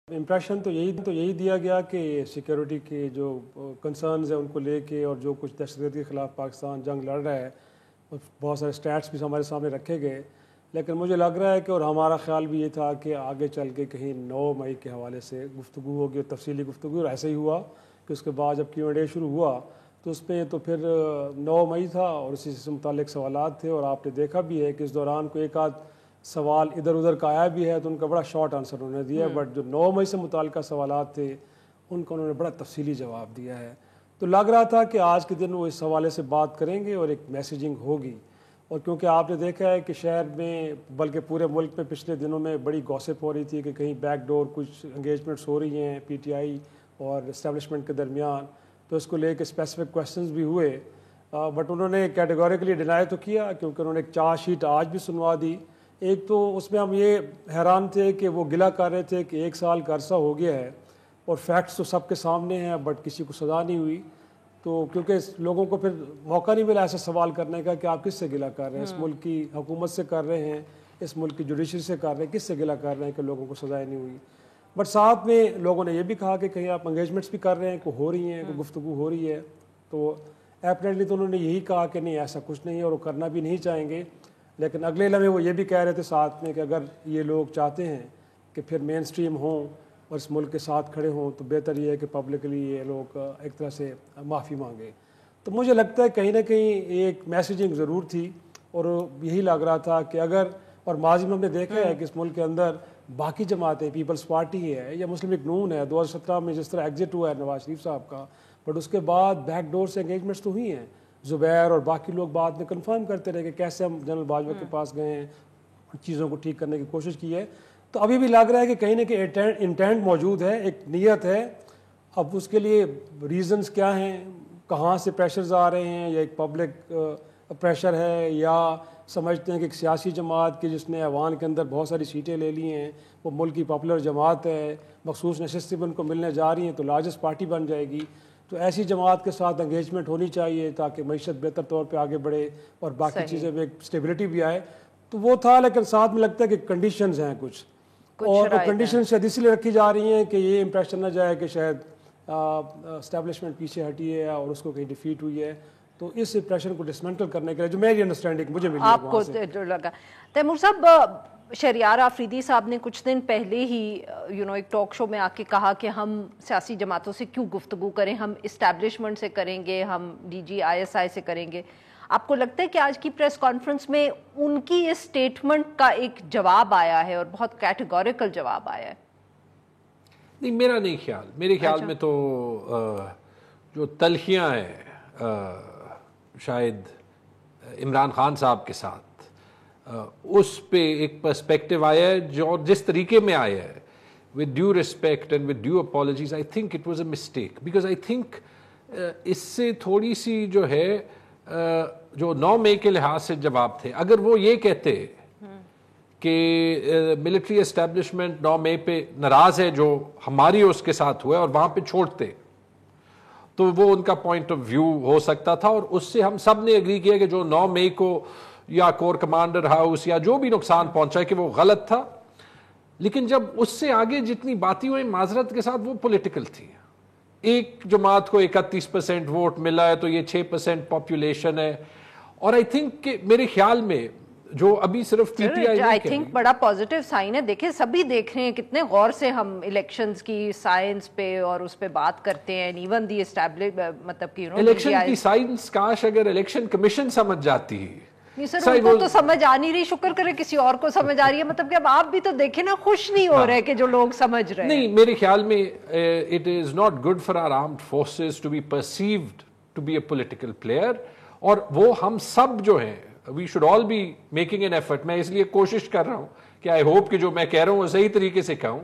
Impression تو یہی دیا گیا کہ سیکیورٹی کے جو کنسرنز ہیں ان کو لے کے اور جو کچھ دہشت گردی کے خلاف پاکستان جنگ لڑ رہا ہے، بہت سارے سٹیٹس بھی ہمارے سامنے رکھے گئے، لیکن مجھے لگ رہا ہے کہ اور ہمارا خیال بھی یہ تھا کہ آگے چل کے کہیں 9 مئی کے حوالے سے گفتگو ہوگی اور تفصیلی گفتگو، اور ایسا ہی ہوا کہ اس کے بعد جب Q&A شروع ہوا تو اس میں تو پھر 9 مئی تھا اور اسی سے متعلق سوالات تھے، اور آپ نے دیکھا بھی ہے کہ اس دوران کوئی ایک آدھ سوال ادھر ادھر کا آیا بھی ہے تو ان کا بڑا شارٹ آنسر انہوں نے دیا، بٹ جو 9 مئی سے متعلقہ سوالات تھے ان کا انہوں نے بڑا تفصیلی جواب دیا ہے۔ تو لگ رہا تھا کہ آج کے دن وہ اس حوالے سے بات کریں گے اور ایک میسیجنگ ہوگی، اور کیونکہ آپ نے دیکھا ہے کہ شہر میں بلکہ پورے ملک میں پچھلے دنوں میں بڑی گوسپ ہو رہی تھی کہ کہیں بیک ڈور کچھ انگیجمنٹس ہو رہی ہیں PTI اور اسٹیبلشمنٹ کے درمیان، تو اس کو لے کے اسپیسیفک کویسچنز بھی ہوئے، بٹ انہوں نے کیٹیگوریکلی ڈینائی تو کیا، کیونکہ انہوں نے ایک چارج شیٹ آج بھی سنوا دی۔ ایک تو اس میں ہم یہ حیران تھے کہ وہ گلہ کر رہے تھے کہ 1 سال کا عرصہ ہو گیا ہے اور فیکٹس تو سب کے سامنے ہیں بٹ کسی کو سزا نہیں ہوئی، تو کیونکہ لوگوں کو پھر موقع نہیں ملا ایسا سوال کرنے کا کہ آپ کس سے گلہ کر رہے ہیں، اس ملک کی حکومت سے کر رہے ہیں، اس ملک کی جوڈیشری سے کر رہے ہیں، کس سے گلہ کر رہے ہیں کہ لوگوں کو سزائیں نہیں ہوئی۔ بٹ ساتھ میں لوگوں نے یہ بھی کہا کہ کہیں آپ انگیجمنٹس بھی کر رہے ہیں، کوئی ہو رہی ہیں، کوئی گفتگو ہو رہی ہے، تو ایپریٹلی تو انہوں نے یہی کہا کہ نہیں ایسا کچھ نہیں ہے اور وہ کرنا بھی نہیں چاہیں گے، لیکن اگلے لمحے وہ یہ بھی کہہ رہے تھے ساتھ میں کہ اگر یہ لوگ چاہتے ہیں کہ پھر مین سٹریم ہوں اور اس ملک کے ساتھ کھڑے ہوں تو بہتر یہ ہے کہ پبلکلی یہ لوگ ایک طرح سے معافی مانگے۔ تو مجھے لگتا ہے کہیں نہ کہیں ایک میسیجنگ ضرور تھی، اور یہی لگ رہا تھا کہ اگر، اور ماضی میں ہم نے دیکھا ہے کہ اس ملک کے اندر باقی جماعتیں، پیپلز پارٹی ہے یا مسلم لیگ نون ہے، 2017 میں جس طرح ایگزٹ ہوا ہے نواز شریف صاحب کا، بٹ اس کے بعد بیک ڈور سے انگیجمنٹس تو ہوئی ہیں، زبیر اور باقی لوگ بعد میں کنفرم کرتے رہے کہ کیسے ہم جنرل باجوہ کے پاس گئے ہیں، چیزوں کو ٹھیک کرنے کی کوشش کی ہے۔ تو ابھی بھی لگ رہا ہے کہ کہیں نہ کہیں انٹینٹ موجود ہے، ایک نیت ہے، اب اس کے لیے ریزنز کیا ہیں، کہاں سے پریشرز آ رہے ہیں، یا ایک پبلک پریشر ہے، یا سمجھتے ہیں کہ ایک سیاسی جماعت کی جس نے ایوان کے اندر بہت ساری سیٹیں لے لی ہیں، وہ ملک کی پاپولر جماعت ہے، مخصوص نشستیں ان کو ملنے جا رہی ہیں تو لارجسٹ پارٹی بن جائے گی، تو ایسی جماعت کے ساتھ انگیجمنٹ ہونی چاہیے تاکہ معیشت بہتر طور پہ آگے بڑھے اور باقی چیزیں میں ایک اسٹیبلٹی بھی آئے، تو وہ تھا۔ لیکن ساتھ میں لگتا ہے کہ کنڈیشنز ہیں کچھ اور کنڈیشنز شاید اس لیے رکھی جا رہی ہیں کہ یہ امپریشن نہ جائے کہ شاید اسٹیبلشمنٹ پیچھے ہٹی ہے اور اس کو کہیں ڈیفیٹ ہوئی ہے، تو اس امپریشن کو ڈسمنٹل کرنے کے لیے جو میری انڈرسٹینڈنگ مجھے ملی آپ کو لگا۔ تیمور صاحب، شہریار آفریدی صاحب نے کچھ دن پہلے ہی ایک ٹاک شو میں آ کے کہا کہ ہم سیاسی جماعتوں سے کیوں گفتگو کریں، ہم اسٹیبلشمنٹ سے کریں گے، ہم DG/ISI سے کریں گے۔ آپ کو لگتا ہے کہ آج کی پریس کانفرنس میں ان کی اس سٹیٹمنٹ کا ایک جواب آیا ہے اور بہت کیٹیگوریکل جواب آیا ہے؟ نہیں، میرا نہیں خیال، میرے خیال میں تو جو تلخیاں ہیں شاید عمران خان صاحب کے ساتھ، اس پہ ایک پرسپیکٹیو آیا ہے جو جس طریقے میں آیا ہے، with due respect and with due apologies, I think it was a mistake, because I think اس سے تھوڑی سی جو ہے جو 9 مئی کے لحاظ سے جواب تھے، اگر وہ یہ کہتے کہ ملٹری اسٹیبلشمنٹ 9 مئی پہ ناراض ہے جو ہماری اس کے ساتھ ہوا ہے، اور وہاں پہ چھوڑتے تو وہ ان کا پوائنٹ آف ویو ہو سکتا تھا، اور اس سے ہم سب نے ایگری کیا کہ جو 9 مئی کو یا کور کمانڈر ہاؤس یا جو بھی نقصان پہنچا ہے کہ وہ غلط تھا، لیکن جب اس سے آگے جتنی باتیں ہوئی معذرت کے ساتھ وہ پولیٹیکل تھی۔ ایک جماعت کو 31% ووٹ ملا ہے تو یہ 6% پاپولیشن ہے، اور آئی تھنک کہ میرے خیال میں جو ابھی صرف PTI آئی تھنک بڑا پازیٹیو سائن ہے۔ دیکھیں سبھی دیکھ رہے ہیں کتنے غور سے ہم الیکشنز کی سائنس پہ اور اس پہ بات کرتے ہیں، ایون دی مطلب کہ الیکشن کی سائنس کاش اگر الیکشن کمیشن سمجھ جاتی ہے۔ نہیں سر، ان کو تو سمجھ آ نہیں رہی، شکر کرے کسی اور کو سمجھ آ رہی ہے، مطلب کہ اب آپ بھی تو دیکھیں نا، خوش نہیں ہو رہے کہ جو لوگ سمجھ رہے ہیں۔ نہیں، میرے خیال میں it is not good for our armed forces to be perceived to be a political player، اور وہ ہم سب جو ہیں we should all be making an effort۔ میں اس لیے کوشش کر رہا ہوں کہ I hope کہ جو میں کہہ رہا ہوں وہ صحیح طریقے سے کہوں۔